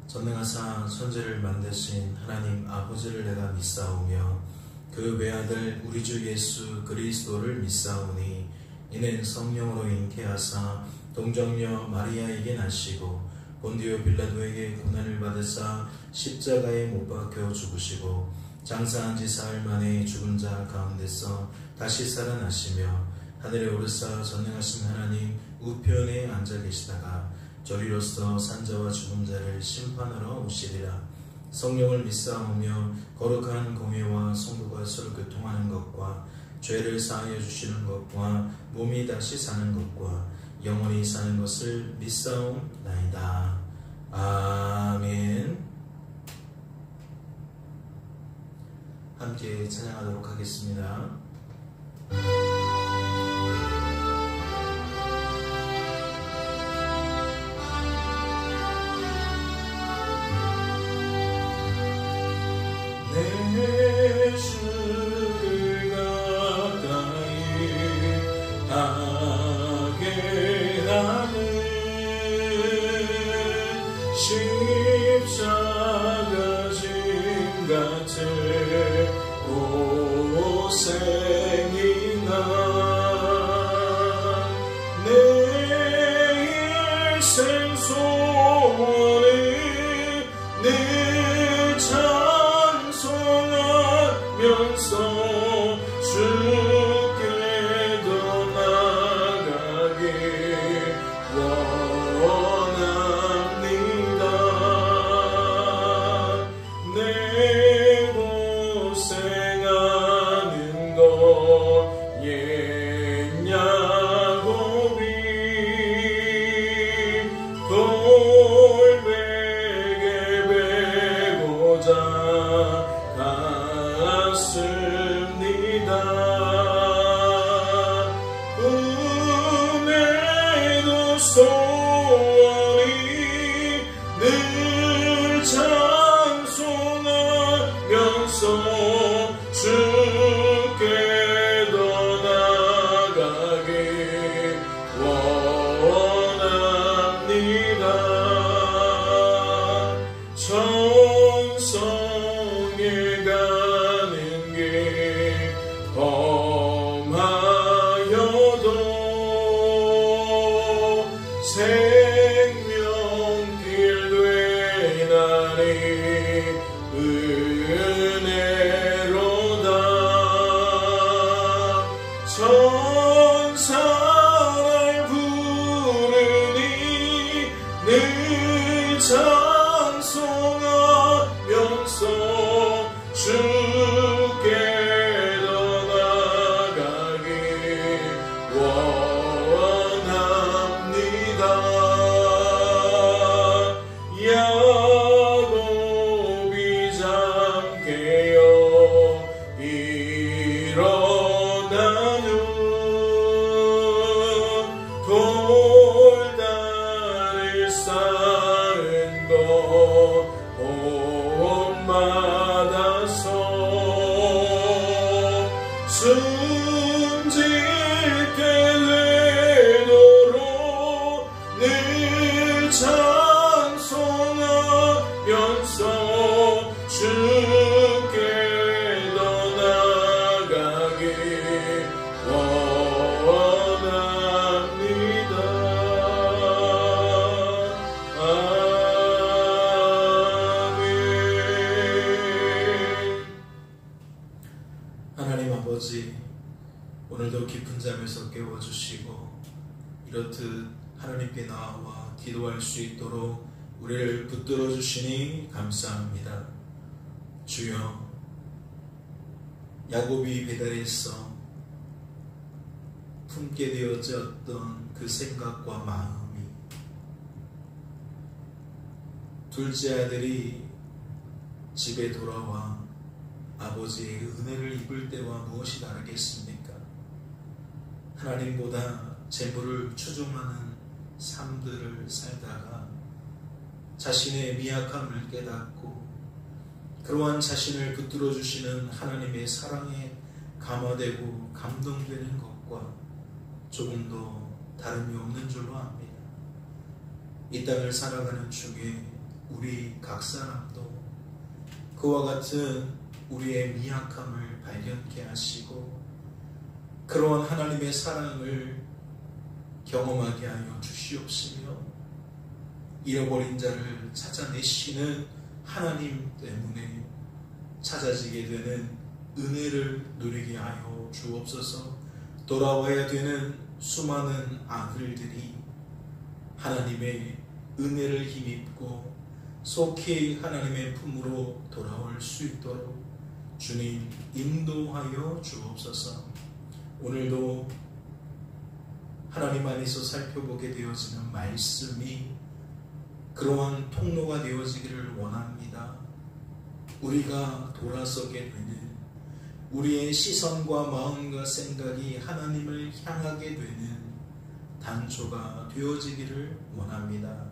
전능하사 천지를 만드신 하나님 아버지를 내가 믿사오며 그 외아들 우리 주 예수 그리스도를 믿사오니 이는 성령으로 잉태하사 동정녀 마리아에게 나시고 본디오 빌라도에게 고난을 받으사 십자가에 못 박혀 죽으시고 장사한 지 사흘 만에 죽은 자 가운데서 다시 살아나시며 하늘에 오르사 전능하신 하나님 우편에 앉아 계시다가 저리로서 산자와 죽은 자를 심판하러 오시리라. 성령을 믿사오며 거룩한 공회와 성도가 서로 교통하는 것과 죄를 사하여 주시는 것과 몸이 다시 사는 것과 영원히 사는 것을 믿사옵나이다. 아멘. 함께 찬양하도록 하겠습니다. 내 주를 가까이 하게 하는 십자가 짐 같은 고생이나 내 일생 소원을 늘 찬송하면서 주께 더 나아가길 원합니다. 내 고생하는 것 옛 야곱이 돌베개 베고자 갔습니다. 꿈에도 소원이 늘 찬송하면서 주께 더 나아가길 원합니다. 천성에 가는 길 험하여도 생명길 되나니 은혜로다. 천사를 부르니 늘 찬송하면서 주께 더 나아가길 원합니다. 야곱이 잠 깨어 일어나는 돌다리를 쌓은 것 본받아서 숨질 때 되도록 늘 찬송하면서 주께 더 나아가길 원합니다. 아멘. 하나님 아버지, 오늘도 깊은 잠에서 깨워주시고 이렇듯 하나님께 나와 기도할 수 있도록 우리를 붙들어 주시니 감사합니다. 주여, 야곱이 배달에서 품게 되어졌던 그 생각과 마음이 둘째 아들이 집에 돌아와 아버지의 은혜를 입을 때와 무엇이 다르겠습니까? 하나님보다 재물을 추종하는 삶들을 살다가 자신의 미약함을 깨닫고 그러한 자신을 붙들어 주시는 하나님의 사랑에 감화되고 감동되는 것과 조금도 다름이 없는 줄로 압니다. 이 땅을 살아가는 중에 우리 각 사람도 그와 같은 우리의 미약함을 발견케 하시고 그러한 하나님의 사랑을 경험하게 하여 주시옵시며 잃어버린 자를 찾아내시는 하나님 때문에 찾아지게 되는 은혜를 누리게 하여 주옵소서. 돌아와야 되는 수많은 아들들이 하나님의 은혜를 힘입고 속히 하나님의 품으로 돌아올 수 있도록 주님 인도하여 주옵소서. 오늘도 하나님 안에서 살펴보게 되어지는 말씀이 그러한 통로가 되어지기를 원합니다. 우리가 돌아서게 되는 우리의 시선과 마음과 생각이 하나님을 향하게 되는 단초가 되어지기를 원합니다.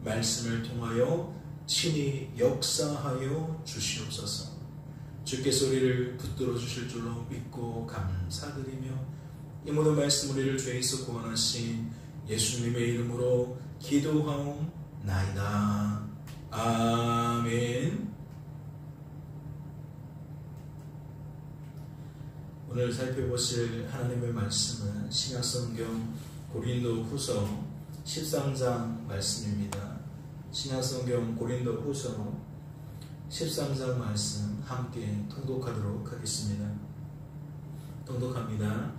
말씀을 통하여 친히 역사하여 주시옵소서. 주께서 우리를 붙들어 주실 줄로 믿고 감사드리며 이 모든 말씀 우리를 죄에서 구원하신 예수님의 이름으로 기도하옵나이다. 아멘. 오늘 살펴보실 하나님의 말씀은 신약성경 고린도후서 13장 말씀입니다. 신약성경 고린도후서 13장 말씀 함께 통독하도록 하겠습니다. 통독합니다.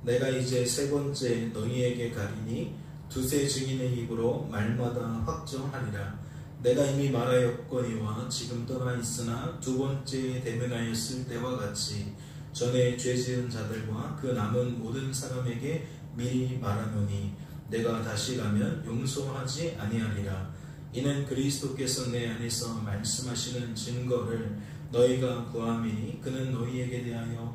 내가 이제 세 번째 너희에게 가리니 두세 증인의 입으로 말마다 확정하리라. 내가 이미 말하였거니와 지금 떠나 있으나 두 번째 대면하였을 때와 같이 전에 죄 지은 자들과 그 남은 모든 사람에게 미리 말하노니 내가 다시 가면 용서하지 아니하리라. 이는 그리스도께서 내 안에서 말씀하시는 증거를 너희가 구함이니 그는 너희에게 대하여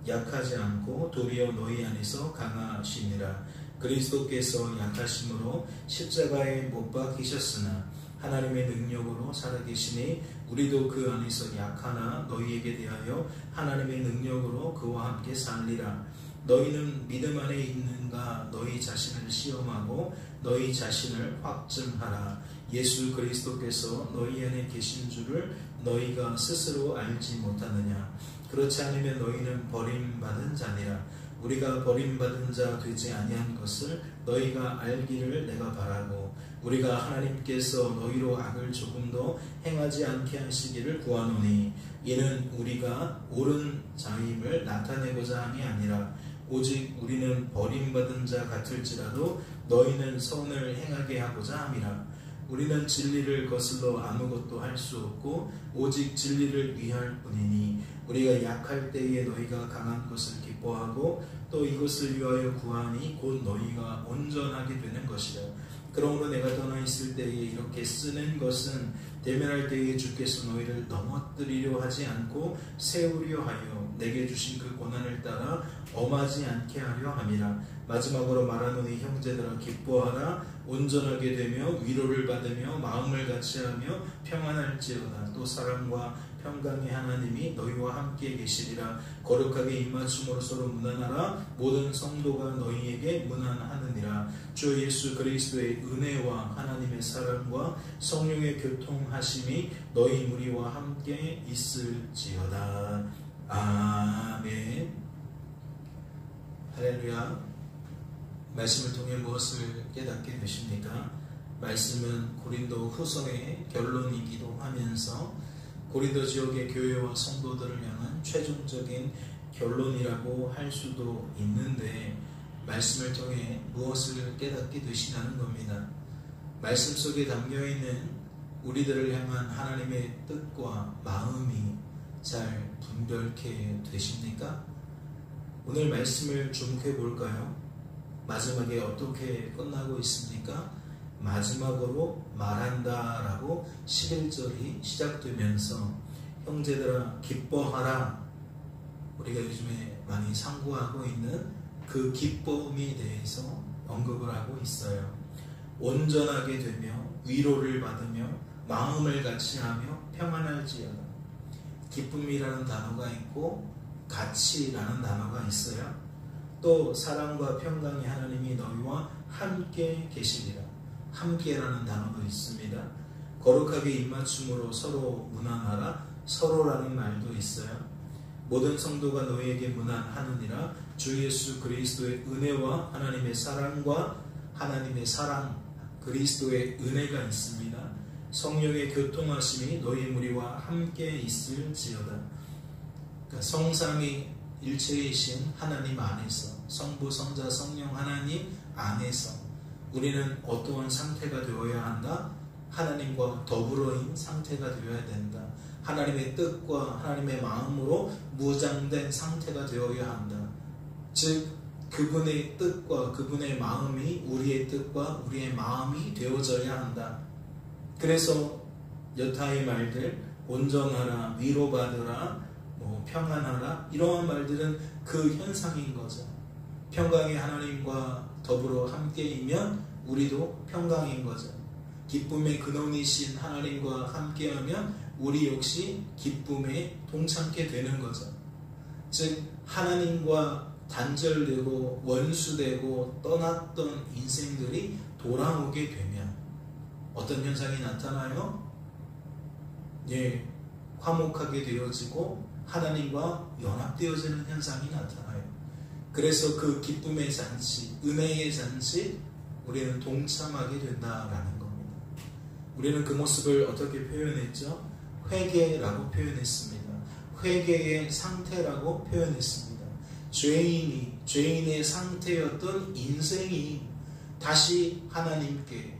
약하지 않고 도리어 너희 안에서 강하시니라. 그리스도께서 약하심으로 십자가에 못 박히셨으나 하나님의 능력으로 살아계시니 우리도 그 안에서 약하나 너희에게 대하여 하나님의 능력으로 그와 함께 살리라. 너희는 믿음 안에 있는가? 너희 자신을 시험하고 너희 자신을 확증하라. 예수 그리스도께서 너희 안에 계신 줄을 너희가 스스로 알지 못하느냐? 그렇지 않으면 너희는 버림받은 자니라. 우리가 버림받은 자 되지 아니한 것을 너희가 알기를 내가 바라고 우리가 하나님께서 너희로 악을 조금도 행하지 않게 하시기를 구하노니 이는 우리가 옳은 자임을 나타내고자 함이 아니라 오직 우리는 버림받은 자 같을지라도 너희는 선을 행하게 하고자 함이라. 우리는 진리를 거슬러 아무것도 할 수 없고 오직 진리를 위할 뿐이니 우리가 약할 때에 너희가 강한 것을 기뻐하고 또 이것을 위하여 구하니 곧 너희가 온전하게 되는 것이라. 그러므로 내가 떠나 있을 때에 이렇게 쓰는 것은 대면할 때에 주께서 너희를 넘어뜨리려 하지 않고 세우려 하여 내게 주신 그 고난을 따라 엄하지 않게 하려 함이라. 마지막으로 말하노니 형제들아 기뻐하라. 온전하게 되며 위로를 받으며 마음을 같이하며 평안할지어다. 또 사랑과 평강의 하나님이 너희와 함께 계시리라. 거룩하게 입맞춤으로 서로 문안하라. 모든 성도가 너희에게 문안하느니라. 주 예수 그리스도의 은혜와 하나님의 사랑과 성령의 교통하심이 너희 무리와 함께 있을지어다. 아멘. 할렐루야. 말씀을 통해 무엇을 깨닫게 되십니까? 말씀은 고린도 후서의 결론이기도 하면서 고린도 지역의 교회와 성도들을 향한 최종적인 결론이라고 할 수도 있는데 말씀을 통해 무엇을 깨닫게 되시냐는 겁니다. 말씀 속에 담겨있는 우리들을 향한 하나님의 뜻과 마음이 잘 분별케 되십니까? 오늘 말씀을 주목해 볼까요? 마지막에 어떻게 끝나고 있습니까? 마지막으로 말한다 라고 11절이 시작되면서 형제들아 기뻐하라. 우리가 요즘에 많이 상고하고 있는 그 기쁨에 대해서 언급을 하고 있어요. 온전하게 되며 위로를 받으며 마음을 같이하며 평안할지어다. 기쁨이라는 단어가 있고 같이라는 단어가 있어요. 또 사랑과 평강의 하나님이 너희와 함께 계시리라. 함께라는 단어도 있습니다. 거룩하게 입맞춤으로 서로 문안하라. 서로라는 말도 있어요. 모든 성도가 너희에게 문안하느니라. 주 예수 그리스도의 은혜와 하나님의 사랑과 하나님의 사랑 그리스도의 은혜가 있습니다. 성령의 교통하심이 너희 무리와 함께 있을지어다. 그러니까 성삼위 일체이신 하나님 안에서, 성부 성자 성령 하나님 안에서 우리는 어떠한 상태가 되어야 한다? 하나님과 더불어인 상태가 되어야 된다. 하나님의 뜻과 하나님의 마음으로 무장된 상태가 되어야 한다. 즉 그분의 뜻과 그분의 마음이 우리의 뜻과 우리의 마음이 되어져야 한다. 그래서 여타의 말들, 온전하라, 위로받으라, 평안하라, 이러한 말들은 그 현상인 거죠. 평강의 하나님과 더불어 함께이면 우리도 평강인 거죠. 기쁨의 근원이신 하나님과 함께하면 우리 역시 기쁨에 동참게 되는 거죠. 즉 하나님과 단절되고 원수되고 떠났던 인생들이 돌아오게 되면 어떤 현상이 나타나요? 화목하게 되어지고 하나님과 연합되어지는 현상이 나타나요. 그래서 그 기쁨의 잔치, 은혜의 잔치 우리는 동참하게 된다라는 겁니다. 우리는 그 모습을 어떻게 표현했죠? 회개라고 표현했습니다. 회개의 상태라고 표현했습니다. 죄인의 상태였던 인생이 다시 하나님께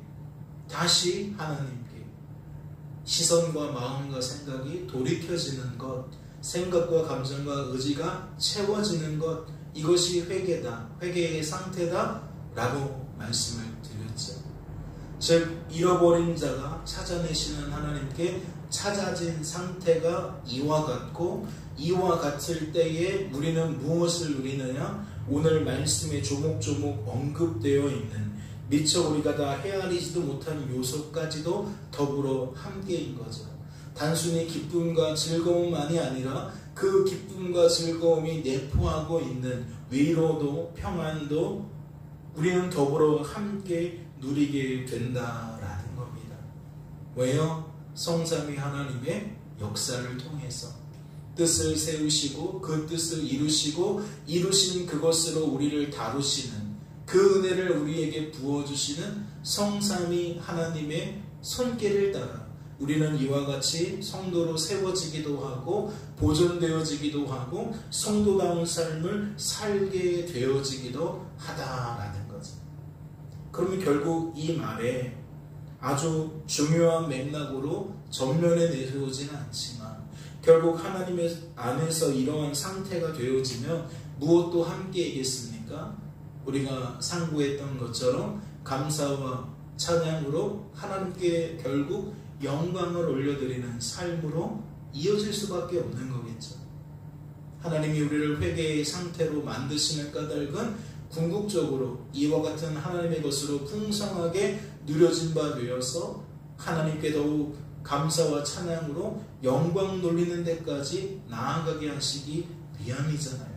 시선과 마음과 생각이 돌이켜지는 것, 생각과 감정과 의지가 채워지는 것, 이것이 회개다, 회개의 상태다 라고 말씀을 드렸죠. 즉 잃어버린 자가 찾아내시는 하나님께 찾아진 상태가 이와 같고, 이와 같을 때에 우리는 무엇을 누리느냐? 오늘 말씀에 조목조목 언급되어 있는 미처 우리가 다 헤아리지도 못한 요소까지도 더불어 함께인 거죠. 단순히 기쁨과 즐거움만이 아니라 그 기쁨과 즐거움이 내포하고 있는 위로도 평안도 우리는 더불어 함께 누리게 된다라는 겁니다. 왜요? 성삼위 하나님의 역사를 통해서 뜻을 세우시고 그 뜻을 이루시고 이루신 그것으로 우리를 다루시는 그 은혜를 우리에게 부어주시는 성삼위 하나님의 손길을 따라 우리는 이와 같이 성도로 세워지기도 하고 보존되어지기도 하고 성도다운 삶을 살게 되어지기도 하다라는 거죠. 그러면 결국 이 말에 아주 중요한 맥락으로 전면에 내세우지는 않지만 결국 하나님의 안에서 이러한 상태가 되어지면 무엇도 함께이겠습니까? 우리가 상고했던 것처럼 감사와 찬양으로 하나님께 결국 영광을 올려드리는 삶으로 이어질 수밖에 없는 거겠죠. 하나님이 우리를 회개의 상태로 만드시는 까닭은 궁극적으로 이와 같은 하나님의 것으로 풍성하게 누려진 바 되어서 하나님께 더욱 감사와 찬양으로 영광 돌리는 데까지 나아가게 하시기 위함이잖아요.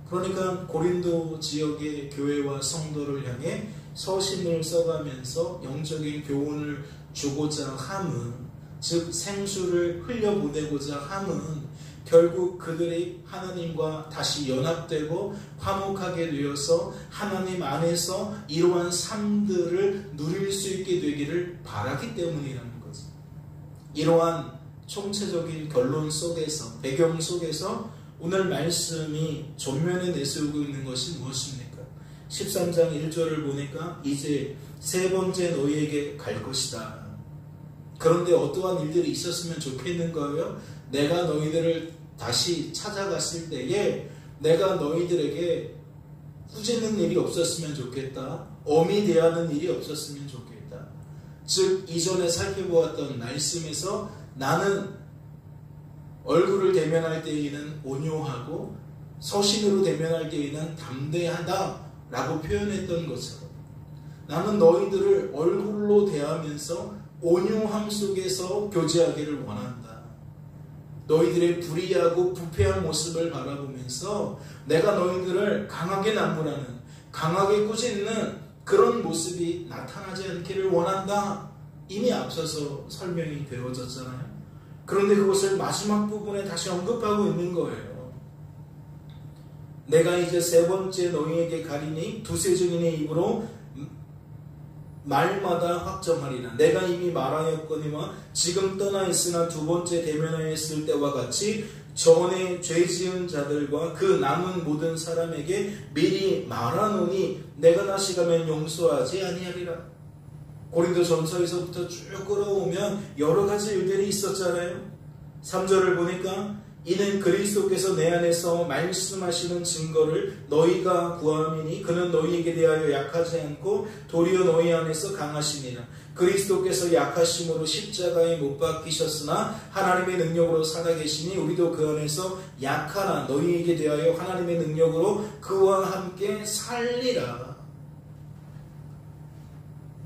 그러니까 고린도 지역의 교회와 성도를 향해 서신을 써가면서 영적인 교훈을 주고자 함은, 즉 생수를 흘려보내고자 함은 결국 그들이 하나님과 다시 연합되고 화목하게 되어서 하나님 안에서 이러한 삶들을 누릴 수 있게 되기를 바라기 때문이라는 거죠. 이러한 총체적인 결론 속에서, 배경 속에서 오늘 말씀이 전면에 내세우고 있는 것이 무엇입니까? 13장 1절을 보니까 이제 세 번째 너희에게 갈 것이다. 그런데 어떠한 일들이 있었으면 좋겠는 거예요? 내가 너희들을 다시 찾아갔을 때에 내가 너희들에게 꾸짖는 일이 없었으면 좋겠다. 엄히 대하는 일이 없었으면 좋겠다. 즉 이전에 살펴보았던 말씀에서 나는 얼굴을 대면할 때에는 온유하고 서신으로 대면할 때에는 담대하다 라고 표현했던 것처럼 나는 너희들을 얼굴로 대하면서 온유함 속에서 교제하기를 원한다. 너희들의 불의하고 부패한 모습을 바라보면서 내가 너희들을 강하게 난무라는, 강하게 꾸짖는 그런 모습이 나타나지 않기를 원한다 이미 앞서서 설명이 되어졌잖아요. 그런데 그것을 마지막 부분에 다시 언급하고 있는 거예요. 내가 이제 세 번째 너희에게 가리니 두세 증인의 입으로 말마다 확정하리라. 내가 이미 말하였거니와 지금 떠나 있으나 두 번째 대면하였을 때와 같이 전에 죄 지은 자들과 그 남은 모든 사람에게 미리 말하노니 내가 다시 가면 용서하지 아니하리라. 고린도전서에서부터 쭉 끌어오면 여러 가지 일들이 있었잖아요. 3절을 보니까 이는 그리스도께서 내 안에서 말씀하시는 증거를 너희가 구함이니 그는 너희에게 대하여 약하지 않고 도리어 너희 안에서 강하시니라. 그리스도께서 약하심으로 십자가에 못 박히셨으나 하나님의 능력으로 살아계시니 우리도 그 안에서 약하나 너희에게 대하여 하나님의 능력으로 그와 함께 살리라.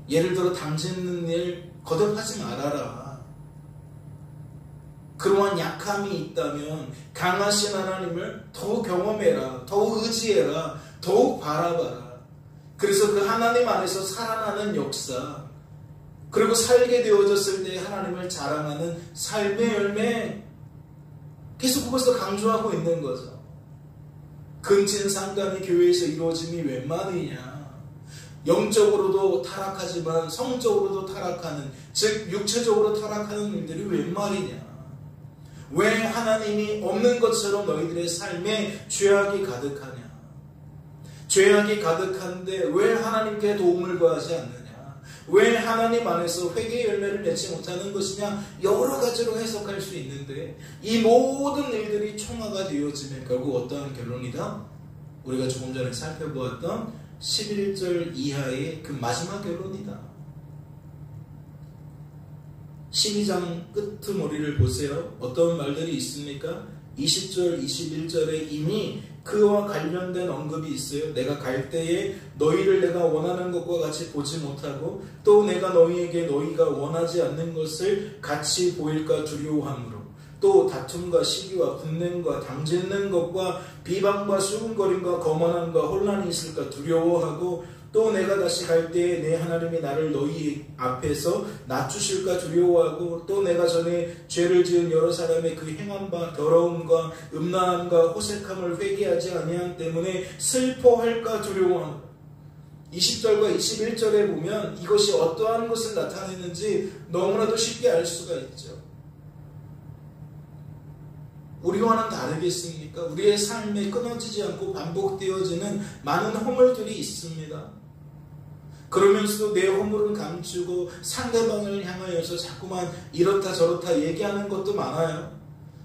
예를 들어 당짓는 일 거듭하지 말아라. 그러한 약함이 있다면 강하신 하나님을 더욱 경험해라. 더욱 의지해라. 더욱 바라봐라. 그래서 그 하나님 안에서 살아나는 역사, 그리고 살게 되어졌을 때 하나님을 자랑하는 삶의 열매, 계속 그것을 강조하고 있는 거죠. 근친상간이 교회에서 이루어짐이 웬 말이냐. 영적으로도 타락하지만 성적으로도 타락하는, 즉 육체적으로 타락하는 일들이 웬 말이냐. 왜 하나님이 없는 것처럼 너희들의 삶에 죄악이 가득하냐. 죄악이 가득한데 왜 하나님께 도움을 구하지 않느냐. 왜 하나님 안에서 회개의 열매를 맺지 못하는 것이냐. 여러 가지로 해석할 수 있는데 이 모든 일들이 총화가 되어지면 결국 어떠한 결론이다? 우리가 조금 전에 살펴보았던 11절 이하의 그 마지막 결론이다. 12장 끄트머리를 보세요. 어떤 말들이 있습니까? 20절, 21절에 이미 그와 관련된 언급이 있어요. 내가 갈 때에 너희를 내가 원하는 것과 같이 보지 못하고 또 내가 너희에게 너희가 원하지 않는 것을 같이 보일까 두려워함으로 또 다툼과 시기와 분냄과 당짓는 것과 비방과 수군거림과 거만함과 혼란이 있을까 두려워하고 또 내가 다시 갈 때에 내 하나님이 나를 너희 앞에서 낮추실까 두려워하고 또 내가 전에 죄를 지은 여러 사람의 그 행한 바 더러움과 음란함과 호색함을 회개하지 아니함 때문에 슬퍼할까 두려워함. 20절과 21절에 보면 이것이 어떠한 것을 나타내는지 너무나도 쉽게 알 수가 있죠. 우리와는 다르겠습니까? 우리의 삶에 끊어지지 않고 반복되어지는 많은 허물들이 있습니다. 그러면서도 내 허물은 감추고 상대방을 향하여서 자꾸만 이렇다 저렇다 얘기하는 것도 많아요.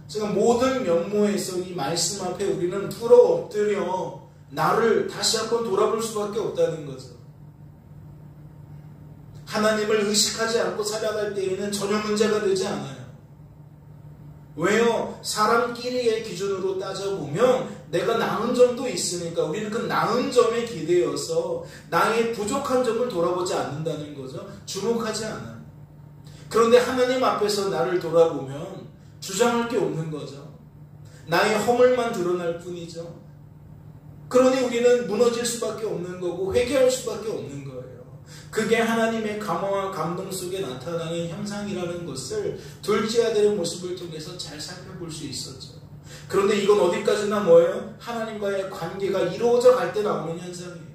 제가 모든 면모에서 이 말씀 앞에 우리는 풀어 엎드려 나를 다시 한번 돌아볼 수밖에 없다는 거죠. 하나님을 의식하지 않고 살아갈 때에는 전혀 문제가 되지 않아요. 왜요? 사람끼리의 기준으로 따져보면 내가 나은 점도 있으니까 우리는 그 나은 점에 기대어서 나의 부족한 점을 돌아보지 않는다는 거죠. 주목하지 않아요. 그런데 하나님 앞에서 나를 돌아보면 주장할 게 없는 거죠. 나의 허물만 드러날 뿐이죠. 그러니 우리는 무너질 수밖에 없는 거고 회개할 수밖에 없는 거예요. 그게 하나님의 감화와 감동 속에 나타나는 형상이라는 것을 둘째 아들의 모습을 통해서 잘 살펴볼 수 있었죠. 그런데 이건 어디까지나 뭐예요? 하나님과의 관계가 이루어져 갈 때 나오는 현상이에요.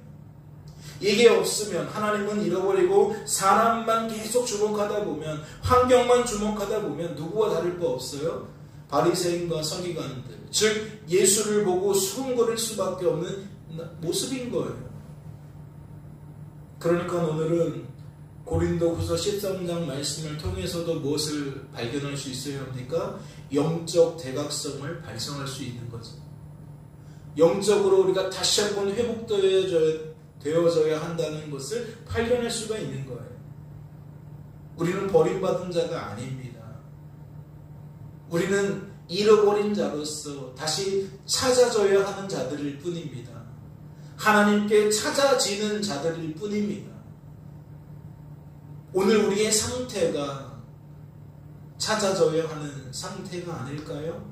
이게 없으면 하나님은 잃어버리고 사람만 계속 주목하다 보면, 환경만 주목하다 보면 누구와 다를 바 없어요. 바리새인과 서기관들, 즉 예수를 보고 수군거릴 수밖에 없는 모습인 거예요. 그러니까 오늘은 고린도후서 13장 말씀을 통해서도 무엇을 발견할 수 있어야 합니까? 영적 대각성을 발성할 수 있는 거죠. 영적으로 우리가 다시 한번 회복되어져야 한다는 것을 발견할 수가 있는 거예요. 우리는 버림받은 자가 아닙니다. 우리는 잃어버린 자로서 다시 찾아져야 하는 자들일 뿐입니다. 하나님께 찾아지는 자들일 뿐입니다. 오늘 우리의 상태가 찾아져야 하는 상태가 아닐까요?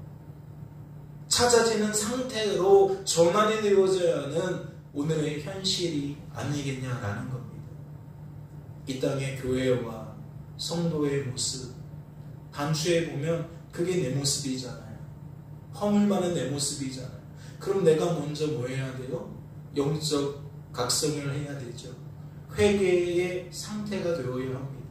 찾아지는 상태로 전환이 되어져야 하는 오늘의 현실이 아니겠냐라는 겁니다. 이 땅의 교회와 성도의 모습, 단추에 보면 그게 내 모습이잖아요. 허물 많은 내 모습이잖아요. 그럼 내가 먼저 뭐 해야 돼요? 영적 각성을 해야 되죠. 회개의 상태가 되어야 합니다.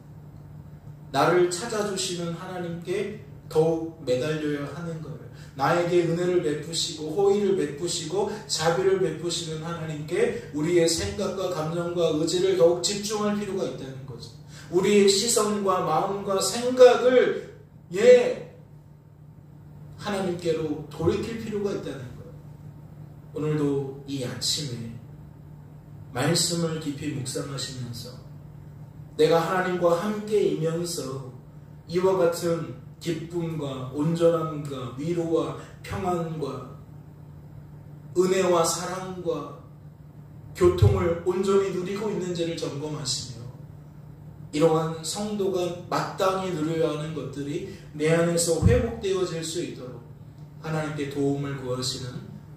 나를 찾아주시는 하나님께 더욱 매달려야 하는 거예요. 나에게 은혜를 베푸시고 호의를 베푸시고 자비를 베푸시는 하나님께 우리의 생각과 감정과 의지를 더욱 집중할 필요가 있다는 거죠. 우리의 시선과 마음과 생각을 하나님께로 돌이킬 필요가 있다는 거예요. 오늘도 이 아침에 말씀을 깊이 묵상하시면서 내가 하나님과 함께이면서 이와 같은 기쁨과 온전함과 위로와 평안과 은혜와 사랑과 교통을 온전히 누리고 있는지를 점검하시며 이러한 성도가 마땅히 누려야 하는 것들이 내 안에서 회복되어질 수 있도록 하나님께 도움을 구하시는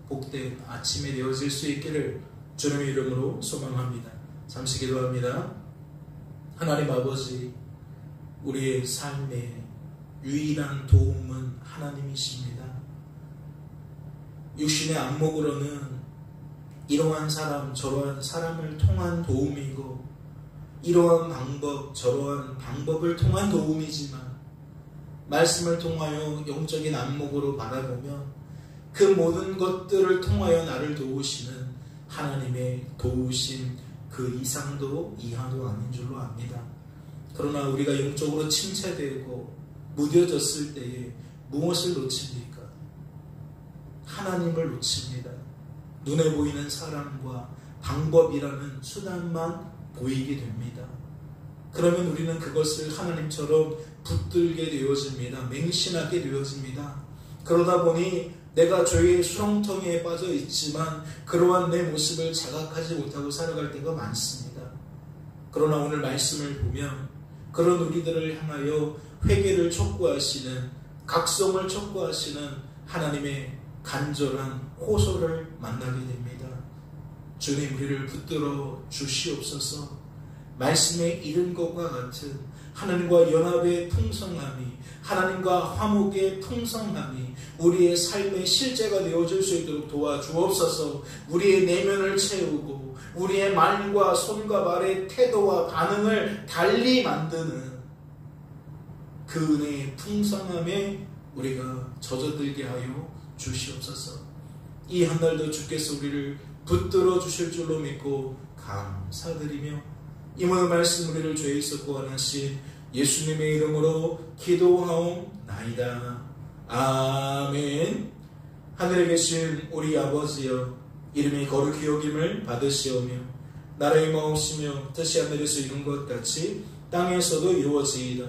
복된 아침이 되어질 수 있기를 주님의 이름으로 소망합니다. 잠시 기도합니다. 하나님 아버지, 우리의 삶에 유일한 도움은 하나님이십니다. 육신의 안목으로는 이러한 사람 저러한 사람을 통한 도움이고 이러한 방법 저러한 방법을 통한 도움이지만 말씀을 통하여 영적인 안목으로 바라보면 그 모든 것들을 통하여 나를 도우시는 하나님의 도우심 그 이상도 이하도 아닌 줄로 압니다. 그러나 우리가 영적으로 침체되고 무뎌졌을 때에 무엇을 놓칩니까? 하나님을 놓칩니다. 눈에 보이는 사람과 방법이라는 수단만 보이게 됩니다. 그러면 우리는 그것을 하나님처럼 붙들게 되어집니다. 맹신하게 되어집니다. 그러다 보니 내가 죄의 수렁텅이에 빠져 있지만 그러한 내 모습을 자각하지 못하고 살아갈 때가 많습니다. 그러나 오늘 말씀을 보면 그런 우리들을 향하여 회개를 촉구하시는, 각성을 촉구하시는 하나님의 간절한 호소를 만나게 됩니다. 주님, 우리를 붙들어 주시옵소서. 말씀에 이른 것과 같은 하나님과 연합의 풍성함이, 하나님과 화목의 풍성함이 우리의 삶의 실제가 되어질 수 있도록 도와주옵소서. 우리의 내면을 채우고 우리의 말과 손과 발의 태도와 반응을 달리 만드는 그 은혜의 풍성함에 우리가 젖어들게 하여 주시옵소서. 이 한 날도 주께서 우리를 붙들어 주실 줄로 믿고 감사드리며 이 모든 말씀 우리를 죄에서 구원하신 예수님의 이름으로 기도하옵나이다. 아멘. 하늘에 계신 우리 아버지여, 이름이 거룩히 여김을 받으시오며 나라의 마옵시며 뜻이 하늘에서 이룬 것 같이 땅에서도 이루어지이다.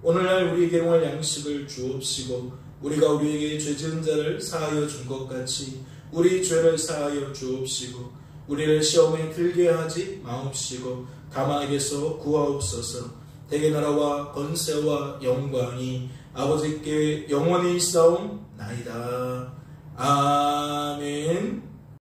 오늘날 우리에게 일용할 양식을 주옵시고 우리가 우리에게 죄 지은 자를 사하여 준 것 같이 우리 죄를 사하여 주옵시고 우리를 시험에 들게 하지 마옵시고 다만 에게서 구하옵소서. 대개 나라와 권세와 영광이 아버지께 영원히 있사옵나이다. 아멘.